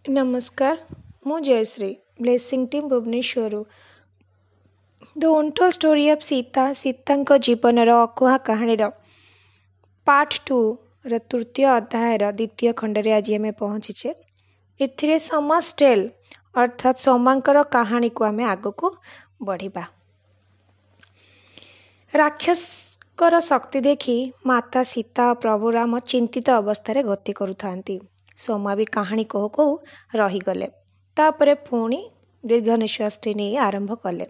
नमस्कार मु Jayashree blessing team Bhubaneswar the untold story of Sita जीवन अकुहा कहानी पार्ट 2 तृतीय अध्याय द्वितीय खंड आज आम पहुँचीचे ए समाज टेल अर्थात सोमांकर कहानी को आम आग को बढ़िबा। राक्षसकर शक्ति देखी माता सीता और प्रभु राम चिंतित अवस्था गति करुथांती। सोमा भी कहानी कहू कहू रहीगले। तापर पुणी दीर्घ निश्वास नहीं आरंभ कले।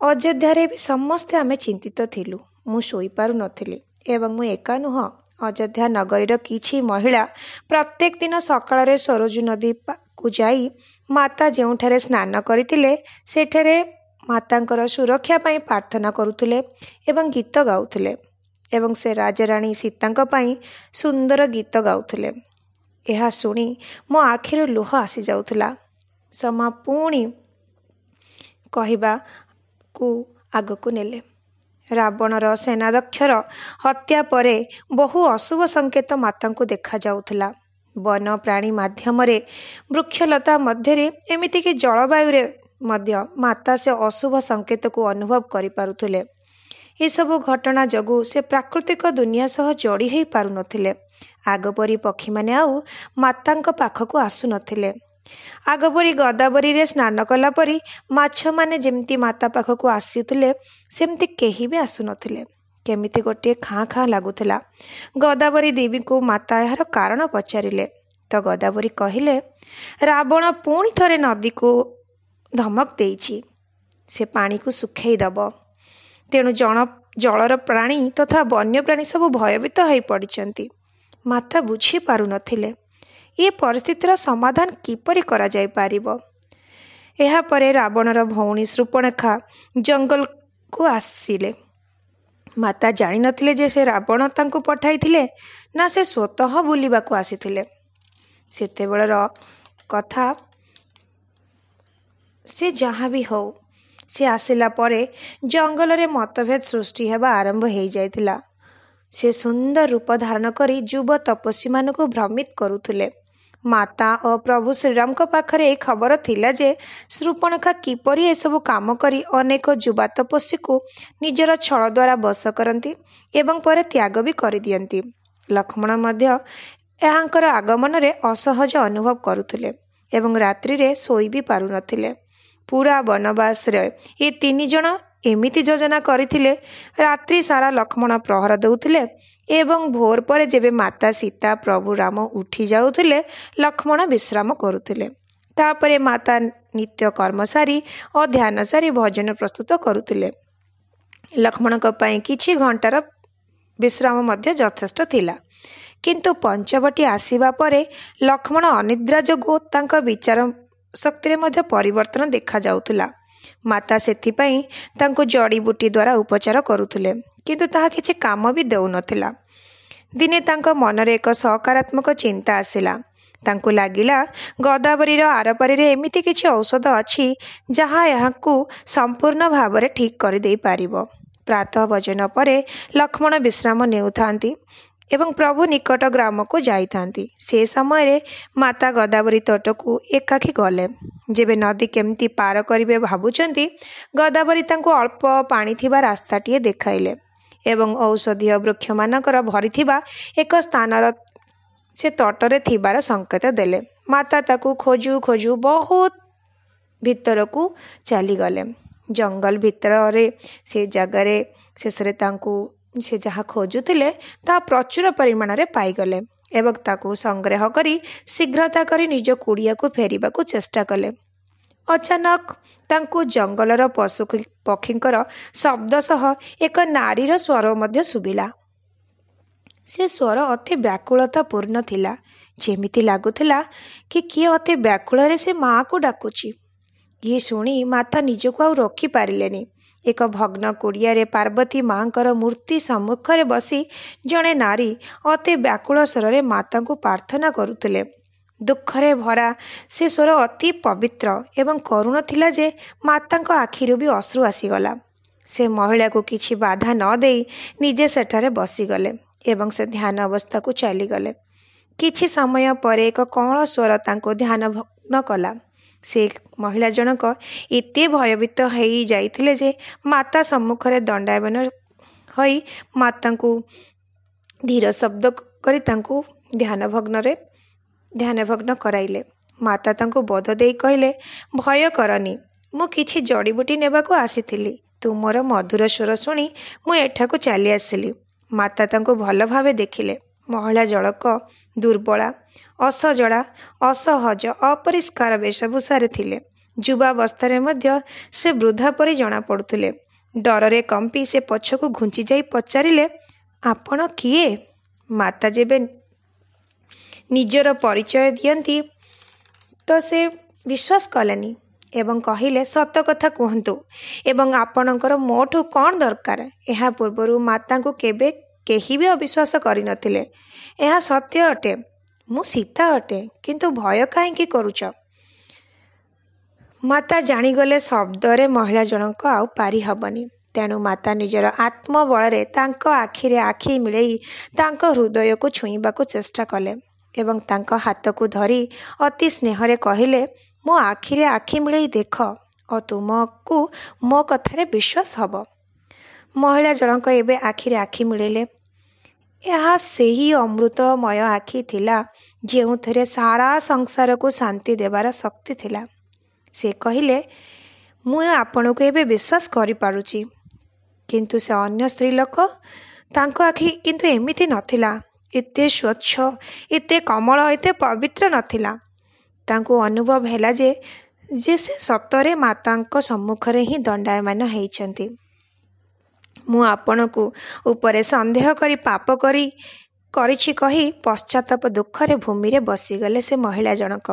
अयोध्यारे भी समस्ते आमे चिंतित थिलु। मु शोई पारु नथिली एवं मु एका नुह अयोध्या नगरीर किछि महिला प्रत्येक दिन सकाळे सरोजू नदी को जाई माता जेउठारे स्नान करितिले सेठारे मातांकर सुरक्षा पाई प्रार्थना करुथिले एवं गीत गाउथिले एवं से राजाराणी सीतांक पाई सुंदर गीत गाउथिले। यह शुणी मो आखिर लुह आसी जाउथला। समा पुणी कहवा को आग को नेले। रावणर सेनाध्यक्षर हत्या परे बहु अशुभ संकेत माता को देखा जाउथला। वन प्राणी माध्यम वृक्षलता मध्य एमिति कि जलवायु मध्य माता से अशुभ संकेत को अनुभव करि पारुथिले। ये सब घटना जगू से प्राकृतिक दुनिया सह जोड़ी हो पारु नथिले। आगपरी पक्षी माने आउ मातांक पाखक आसु नथिले। आगपरी गोदावरी रे स्नान कला परी माछ माने जेमती माता पाखक आसीथिले सेमती केही भी आसु नथिले। केमिति गोटे खाँ खाँ लागुथला। गोदावरी देवी को माता यार कारण पचारिले तो गोदावरी कहिले रावण पुणी थरे नदी को धमक देइछि से पानी को सुखाई दब। तेणु जलर प्राणी तथा वन्य प्राणी सब भयभीत हो पड़िछंती। माता बुझी पारु नथिले ये परिस्थितिर समाधान किपरि करा जाय पारिबो। एहा परे रावणर भौणी शूर्पणखा जंगल को आसिले। माता जानि नथिले जे से रावण तांको पठाइथिले ना से स्वतः बुलिबा को आसिथिले। सेतेबेलर कथा से जहाँ भी हो से आसिला परे जंगल रे मतभेद सृष्टि हेबा आरंभ हो जाइथिला। से सुंदर रूप धारण करी युव तपस्वी मान को भ्रमित करुथिले। माता और प्रभु श्रीराम को पाखरे एक खबर थिला जे शूर्पणखा किपरि ए सब काम करी अनेक युवा तपस्वी को निजर छल द्वारा बस करती एवं पर त्याग भी कर दियंती। लक्ष्मण मध्य एहांकर आगमन रे असहज अनुभव करुथिले एवं रात्रि रे सोई भी पारु नथिले। पूरा वनवास रे ये तीन जन एमिति योजना करथिले रात्रि सारा लक्ष्मण प्रहर देउथिले एवं भोर पर जेबे माता सीता प्रभु राम उठी जाउथिले लक्ष्मण विश्राम करुथिले। तापरे माता नित्य कर्म सारी और ध्यान सारी भजन प्रस्तुत करुथिले। लक्ष्मण को पई किछि घंटार विश्राम मध्य यथेष्ट थिला। किंतु पंचवटी आसीबा परे लक्ष्मण अनिद्रा जोगु तांक विचार शक्ति मध्य परिवर्तन देखा जाउथिला। माता सेथिपाई तांको जड़ीबूटी द्वारा उपचार करुथिले किंतु ताहा किछि काम भी देउ नथिला। दिने तांको मनरे एक सकारात्मक चिंता आसिला। तांको लागिला गोदावरीर आरपारी रे एमिति किछि औषध अछि जहा यहाकू संपूर्ण भाव में ठीक कर दे पारिबो। प्रातः भोजन परे लक्ष्मण विश्राम नेउथांती एवं प्रभु निकट ग्राम को जाइथांती। से समय रे माता गोदावरी तट को एकाकी गले। जेबे नदी केमती पार करिवे भाबुचंती गोदावरी तांको अल्प पानी थिबा रास्ताटिए देखाइले एवं औषधीय वृक्ष मानकर भरिथिबा एक स्थानर से तटरे थिबार संकेत देले। माता ताकू खोजू खोजू बहुत भितर को चली गले। जंगल भितर रे से जगारे शेषरे तांको से जहाँ खोजुथिले ता प्रचुर परिमाण रे पाइगले एवं ताकू संग्रह करी शीघ्रता करी निज कुड़िया को फेरिबा को चेष्टा कले। अचानक तांको जंगलर पशु पक्षींकर शब्द सह एक नारीर स्वर मध्य सुबिला। से स्वर अति व्याकुलता पूर्ण थिला। जेमिति लागुथिला कि किए अति व्याकुल रे से माँ को डाकुची। ये शुणी माता निजको आउ रखी पारिलेनी। एक भग्न कुड़िया पार्वती माँकर मूर्ति सम्मुख रे बसी जड़े नारी अति व्याकुल स्वर माता को प्रार्थना करुथिले। दुखरे भरा से स्वर अति पवित्र एवं करुण थिला जे माता आखिरु भी अश्रु आसीगला। से महिला को किछि बाधा न देई निजे सेठारे बसीगले एवं से ध्यान अवस्था को चलीगले। କିଛି ସମୟ ପରେ ଏକ କଅଁଳ ସ୍ୱର ତାଙ୍କୁ ଧ୍ୟାନଭଗ୍ନ କଲା। ସେ ମହିଳା ଜଣକ ଏତେ ଭୟଭୀତ ହୋଇଯାଇଥିଲେ ଯେ ମାତା ସମ୍ମୁଖରେ ଦଣ୍ଡାୟମାନ ହୋଇ ମାତାଙ୍କୁ ଧୀର ଶବ୍ଦ କରି ତାଙ୍କୁ ଧ୍ୟାନଭଗ୍ନ କରାଇଲେ। ମାତା ତାଙ୍କୁ ବୋଧ ଦେଇ କହିଲେ, ଭୟ କରନି, ମୁଁ କିଛି ଜଡ଼ିବୁଟି ନେବାକୁ ଆସିଥିଲି। ତୁମର ମଧୁର ସ୍ୱର ଶୁଣି ମୁଁ ଏଠାକୁ ଚାଲି ଆସିଲି। ମାତା ତାଙ୍କୁ ଭଲ ଭାବେ ଦେଖିଲେ। ମହିଳା ଜଣକ ଦୁର୍ବଳା, ଅସଜଡ଼ା, ଅସହଜ, ଅପରିଷ୍କାର ବେଶଭୂଷାରେ ଥିଲେ। ଯୁବାବସ୍ଥାରେ ମଧ୍ୟ ସେ ବୃଦ୍ଧା ପରି ଜଣାପଡ଼ୁଥିଲେ। ଡରରେ କମ୍ପି ସେ ପଛକୁ ଘୁଞ୍ଚି ଯାଇ ପଚାରିଲେ, ଆପଣ କିଏ? ମାତା ଯେବେ ନିଜର ପରିଚୟ ଦିଅନ୍ତି ତ ସେ ବିଶ୍ୱାସ କଲେନି ଏବଂ କହିଲେ, ସତ କଥା କୁହନ୍ତୁ ଏବଂ ଆପଣଙ୍କର ମୋଠୁ କ'ଣ ଦରକାର? ଏହା ପୂର୍ବରୁ ମାତାଙ୍କୁ କେବେ କେହି ବି ଅବିଶ୍ୱାସ କରିନଥିଲେ। ଏହା ସତ୍ୟ ଅଟେ, ମୁଁ ସୀତା ଅଟେ, କିନ୍ତୁ ଭୟ କାହିଁକି କରୁଛ? ମାତା ଜାଣିଗଲେ ଶବ୍ଦରେ ମହିଳା ଜଣକ ଆଉ ପାରି ହେବନି। ତେଣୁ ମାତା ନିଜର ଆତ୍ମବଳରେ ତାଙ୍କ ଆଖିରେ ଆଖି ମିଳେଇ ତାଙ୍କ ହୃଦୟକୁ ଛୁଇଁବାକୁ ଚେଷ୍ଟା କଲେ ଏବଂ ତାଙ୍କ ହାତକୁ ଧରି ଅତି ସ୍ନେହରେ କହିଲେ, ମୋ ଆଖିରେ ଆଖି ମିଳେଇ ଦେଖ ଓ ତୁମକୁ ମୋ କଥାରେ ବିଶ୍ୱାସ ହେବ। ମହିଳା ଜଣକ ଏବେ ଆଖିରେ ଆଖି ମିଳେଇଲେ। ଏହା ସେହି ଅମୃତମୟ ଆଖି ଥିଲା ଯେଉଁଥିରେ ସାରା ସଂସାରକୁ ଶାନ୍ତି ଦେବାର ଶକ୍ତି ଥିଲା। ସେ କହିଲେ, ମୁଁ ଆପଣଙ୍କୁ ଏବେ ବିଶ୍ୱାସ କରିପାରୁଛି। କିନ୍ତୁ ସେ ଅନ୍ୟ ସ୍ତ୍ରୀ ଲୋକ, ତାଙ୍କ ଆଖି କିନ୍ତୁ ଏମିତି ନଥିଲା, ଏତେ ସ୍ୱଚ୍ଛ, ଏତେ କମଳ, ଏତେ ପବିତ୍ର ନଥିଲା। ତାଙ୍କୁ ଅନୁଭବ ହେଲା ଯେ ସେ ସତରେ ମାତାଙ୍କ ସମ୍ମୁଖରେ ହିଁ ଦଣ୍ଡାୟମାନ ହୋଇଛନ୍ତି। ମୁଁ ଆପଣଙ୍କୁ ଉପରେ ସନ୍ଦେହ କରି ପାପ କରିଛି କହି ପଶ୍ଚାତାପ ଦୁଃଖରେ ଭୂମିରେ ବସିଗଲେ ସେ ମହିଳା ଜଣକ।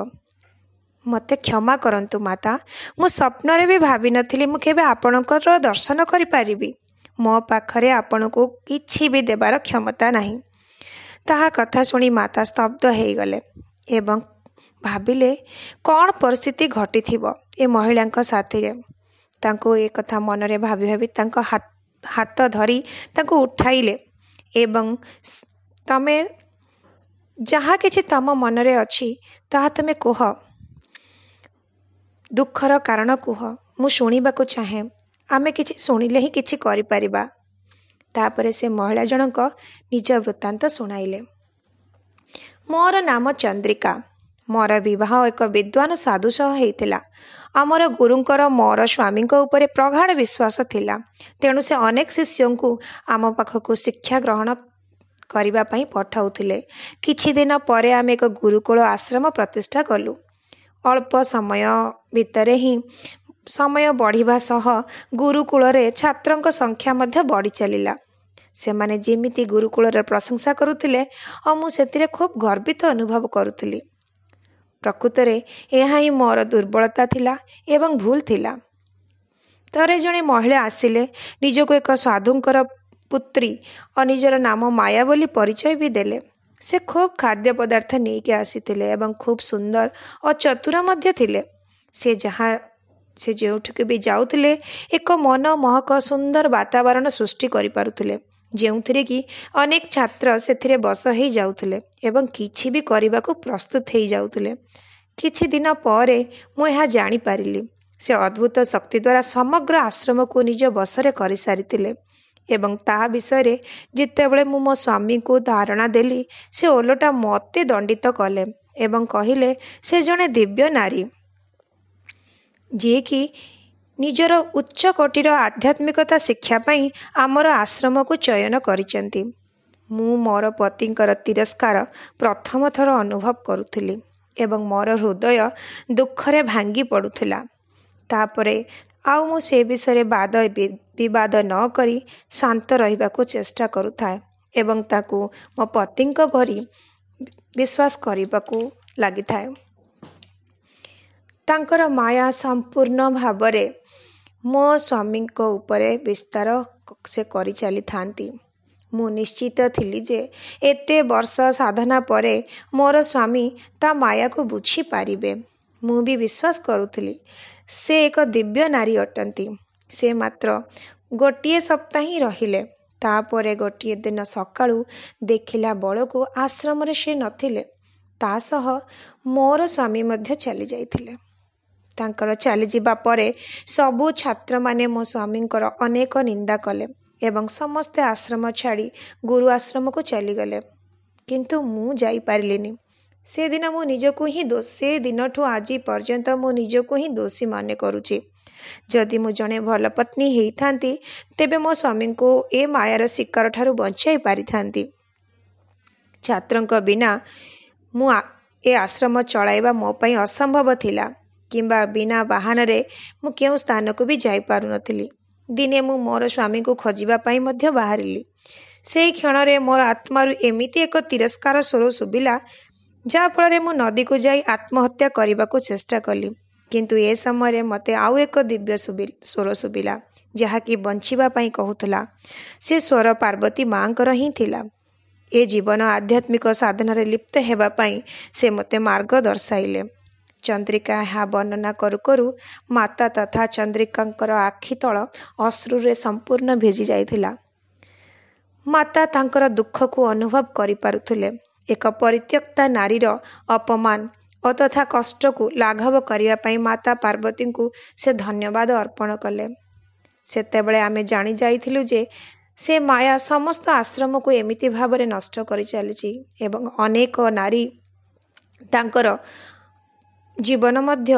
ମୋତେ କ୍ଷମା କରନ୍ତୁ ମାତା, ମୁଁ ସ୍ୱପ୍ନରେ ବି ଭାବିନଥିଲି ମୁଁ କେବେ ଆପଣଙ୍କର ଦର୍ଶନ କରିପାରିବି। ମୋ ପାଖରେ ଆପଣଙ୍କୁ କିଛି ବି ଦେବାର କ୍ଷମତା ନାହିଁ। ତାହା କଥା ଶୁଣି ମାତା ସ୍ତବ୍ଧ ହୋଇଗଲେ ଏବଂ ଭାବିଲେ କ'ଣ ପରିସ୍ଥିତି ଘଟିଥିବ ଏ ମହିଳାଙ୍କ ସାଥିରେ। ତାଙ୍କୁ ଏ କଥା ମନରେ ଭାବି ଭାବି ତାଙ୍କ ହାତ ଧରି ତାଙ୍କୁ ଉଠାଇଲେ ଏବଂ ତମେ ଯାହା କିଛି ତମ ମନରେ ଅଛି ତାହା ତୁମେ କୁହ, ଦୁଃଖର କାରଣ କୁହ, ମୁଁ ଶୁଣିବାକୁ ଚାହେଁ। ଆମେ କିଛି ଶୁଣିଲେ ହିଁ କିଛି କରିପାରିବା। ତାପରେ ସେ ମହିଳା ଜଣକ ନିଜ ବୃତ୍ତାନ୍ତ ଶୁଣାଇଲେ। ମୋର ନାମ ଚନ୍ଦ୍ରିକା। ମୋର ବିବାହ ଏକ ବିଦ୍ୱାନ ସାଧୁ ସହ ହୋଇଥିଲା। ଆମର ଗୁରୁଙ୍କର ମୋର ସ୍ୱାମୀଙ୍କ ଉପରେ ପ୍ରଗାଢ଼ ବିଶ୍ୱାସ ଥିଲା। ତେଣୁ ସେ ଅନେକ ଶିଷ୍ୟଙ୍କୁ ଆମ ପାଖକୁ ଶିକ୍ଷା ଗ୍ରହଣ କରିବା ପାଇଁ ପଠାଉଥିଲେ। କିଛି ଦିନ ପରେ ଆମେ ଏକ ଗୁରୁକୁଳ ଆଶ୍ରମ ପ୍ରତିଷ୍ଠା କଲୁ। ଅଳ୍ପ ସମୟ ଭିତରେ ହିଁ ସମୟ ବଢ଼ିବା ସହ ଗୁରୁକୁଳରେ ଛାତ୍ରଙ୍କ ସଂଖ୍ୟା ମଧ୍ୟ ବଢ଼ି ଚାଲିଲା। ସେମାନେ ଯେମିତି ଗୁରୁକୁଳର ପ୍ରଶଂସା କରୁଥିଲେ ଓ ମୁଁ ସେଥିରେ ଖୁବ୍ ଗର୍ବିତ ଅନୁଭବ କରୁଥିଲି। ପ୍ରକୃତରେ ଏହା ହିଁ ମୋର ଦୁର୍ବଳତା ଥିଲା ଏବଂ ଭୁଲ ଥିଲା। ଥରେ ଜଣେ ମହିଳା ଆସିଲେ, ନିଜକୁ ଏକ ସାଧୁଙ୍କର ପୁତ୍ରୀ ଓ ନିଜର ନାମ ମାୟା ବୋଲି ପରିଚୟ ବି ଦେଲେ। ସେ ଖୁବ୍ ଖାଦ୍ୟ ପଦାର୍ଥ ନେଇକି ଆସିଥିଲେ ଏବଂ ଖୁବ୍ ସୁନ୍ଦର ଓ ଚତୁର ମଧ୍ୟ ଥିଲେ। ସେ ଯେଉଁଠିକୁ ବି ଯାଉଥିଲେ ଏକ ମନମୋହକ ସୁନ୍ଦର ବାତାବରଣ ସୃଷ୍ଟି କରିପାରୁଥିଲେ, ଯେଉଁଥିରେ କି ଅନେକ ଛାତ୍ର ସେଥିରେ ବଶ ହୋଇଯାଉଥିଲେ ଏବଂ କିଛି ବି କରିବାକୁ ପ୍ରସ୍ତୁତ ହୋଇଯାଉଥିଲେ। କିଛି ଦିନ ପରେ ମୁଁ ଏହା ଜାଣିପାରିଲି। ସେ ଅଦ୍ଭୁତ ଶକ୍ତି ଦ୍ୱାରା ସମଗ୍ର ଆଶ୍ରମକୁ ନିଜ ବଶରେ କରିସାରିଥିଲେ ଏବଂ ତାହା ବିଷୟରେ ଯେତେବେଳେ ମୁଁ ମୋ ସ୍ୱାମୀଙ୍କୁ ଧାରଣା ଦେଲି, ସେ ଓଲଟା ମୋତେ ଦଣ୍ଡିତ କଲେ ଏବଂ କହିଲେ ସେ ଜଣେ ଦିବ୍ୟ ନାରୀ, ଯିଏକି ନିଜର ଉଚ୍ଚ କୋଟିର ଆଧ୍ୟାତ୍ମିକତା ଶିକ୍ଷା ପାଇଁ ଆମର ଆଶ୍ରମକୁ ଚୟନ କରିଛନ୍ତି। ମୁଁ ମୋର ପତିଙ୍କର ତିରସ୍କାର ପ୍ରଥମ ଥର ଅନୁଭବ କରୁଥିଲି ଏବଂ ମୋର ହୃଦୟ ଦୁଃଖରେ ଭାଙ୍ଗି ପଡ଼ୁଥିଲା। ତାପରେ ଆଉ ମୁଁ ସେ ବିଷୟରେ ବାଦ ବିବାଦ ନ କରି ଶାନ୍ତ ରହିବାକୁ ଚେଷ୍ଟା କରୁଥାଏ ଏବଂ ତାକୁ ମୋ ପତିଙ୍କ ପରି ବିଶ୍ୱାସ କରିବାକୁ ଲାଗିଥାଏ। ତାଙ୍କର ମାୟା ସମ୍ପୂର୍ଣ୍ଣ ଭାବରେ ମୋ ସ୍ୱାମୀଙ୍କ ଉପରେ ବିସ୍ତାର ସେ କରିଚାଲିଥାନ୍ତି। ମୁଁ ନିଶ୍ଚିତ ଥିଲି ଯେ ଏତେ ବର୍ଷ ସାଧନା ପରେ ମୋର ସ୍ୱାମୀ ତା ମାୟାକୁ ବୁଝିପାରିବେ। ମୁଁ ବି ବିଶ୍ୱାସ କରୁଥିଲି ସେ ଏକ ଦିବ୍ୟ ନାରୀ ଅଟନ୍ତି। ସେ ମାତ୍ର ଗୋଟିଏ ସପ୍ତାହ ହିଁ ରହିଲେ। ତାପରେ ଗୋଟିଏ ଦିନ ସକାଳୁ ଦେଖିଲା ବେଳକୁ ଆଶ୍ରମରେ ସେ ନଥିଲେ। ତା ସହ ମୋର ସ୍ୱାମୀ ମଧ୍ୟ ଚାଲି ଯାଇଥିଲେ। ତାଙ୍କର ଚାଲିଯିବା ପରେ ସବୁ ଛାତ୍ରମାନେ ମୋ ସ୍ୱାମୀଙ୍କର ଅନେକ ନିନ୍ଦା କଲେ ଏବଂ ସମସ୍ତେ ଆଶ୍ରମ ଛାଡ଼ି ଗୁରୁ ଆଶ୍ରମକୁ ଚାଲିଗଲେ। କିନ୍ତୁ ମୁଁ ଯାଇପାରିଲିନି। ସେଦିନ ମୁଁ ନିଜକୁ ହିଁ ସେ ଦିନଠୁ ଆଜି ପର୍ଯ୍ୟନ୍ତ ମୁଁ ନିଜକୁ ହିଁ ଦୋଷୀ ମନେ କରୁଛି। ଯଦି ମୁଁ ଜଣେ ଭଲ ପତ୍ନୀ ହେଇଥାନ୍ତି ତେବେ ମୋ ସ୍ୱାମୀଙ୍କୁ ଏ ମାୟାର ଶିକାର ଠାରୁ ବଞ୍ଚାଇ ପାରିଥାନ୍ତି। ଛାତ୍ରଙ୍କ ବିନା ମୁଁ ଏ ଆଶ୍ରମ ଚଳାଇବା ମୋ ପାଇଁ ଅସମ୍ଭବ ଥିଲା, କିମ୍ବା ବିନା ବାହାନାରେ ମୁଁ କେଉଁ ସ୍ଥାନକୁ ବି ଯାଇପାରୁନଥିଲି। ଦିନେ ମୁଁ ମୋର ସ୍ୱାମୀଙ୍କୁ ଖୋଜିବା ପାଇଁ ମଧ୍ୟ ବାହାରିଲି। ସେହି କ୍ଷଣରେ ମୋର ଆତ୍ମାରୁ ଏମିତି ଏକ ତିରସ୍କାର ସ୍ୱର ଶୁଭିଲା, ଯାହାଫଳରେ ମୁଁ ନଦୀକୁ ଯାଇ ଆତ୍ମହତ୍ୟା କରିବାକୁ ଚେଷ୍ଟା କଲି। କିନ୍ତୁ ଏ ସମୟରେ ମୋତେ ଆଉ ଏକ ଦିବ୍ୟ ସ୍ୱର ଶୁଭିଲା, ଯାହାକି ବଞ୍ଚିବା ପାଇଁ କହୁଥିଲା। ସେ ସ୍ୱର ପାର୍ବତୀ ମାଙ୍କର ହିଁ ଥିଲା। ଏ ଜୀବନ ଆଧ୍ୟାତ୍ମିକ ସାଧନାରେ ଲିପ୍ତ ହେବା ପାଇଁ ସେ ମୋତେ ମାର୍ଗ ଦର୍ଶାଇଲେ। ଚନ୍ଦ୍ରିକା ଏହା ବର୍ଣ୍ଣନା କରୁ କରୁ ମାତା ତଥା ଚନ୍ଦ୍ରିକାଙ୍କର ଆଖି ତଳ ଅଶ୍ରୁରେ ସମ୍ପୂର୍ଣ୍ଣ ଭିଜି ଯାଇଥିଲା। ମାତା ତାଙ୍କର ଦୁଃଖକୁ ଅନୁଭବ କରିପାରୁଥିଲେ। ଏକ ପରିତ୍ୟକ୍ତା ନାରୀର ଅପମାନ ଓ ତଥା କଷ୍ଟକୁ ଲାଘବ କରିବା ପାଇଁ ମାତା ପାର୍ବତୀଙ୍କୁ ସେ ଧନ୍ୟବାଦ ଅର୍ପଣ କଲେ। ସେତେବେଳେ ଆମେ ଜାଣି ଯାଇଥିଲୁ ଯେ ସେ ମାୟା ସମସ୍ତ ଆଶ୍ରମକୁ ଏମିତି ଭାବରେ ନଷ୍ଟ କରି ଚାଲିଛି ଏବଂ ଅନେକ ନାରୀ ତାଙ୍କର ଜୀବନ ମଧ୍ୟ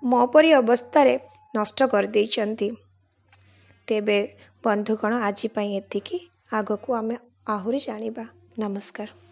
ମୋ ପରି ଅବସ୍ଥାରେ ନଷ୍ଟ କରିଦେଇଛନ୍ତି। ତେବେ ବନ୍ଧୁଗଣ, ଆଜି ପାଇଁ ଏତିକି। ଆଗକୁ ଆମେ ଆହୁରି ଜାଣିବା। ନମସ୍କାର।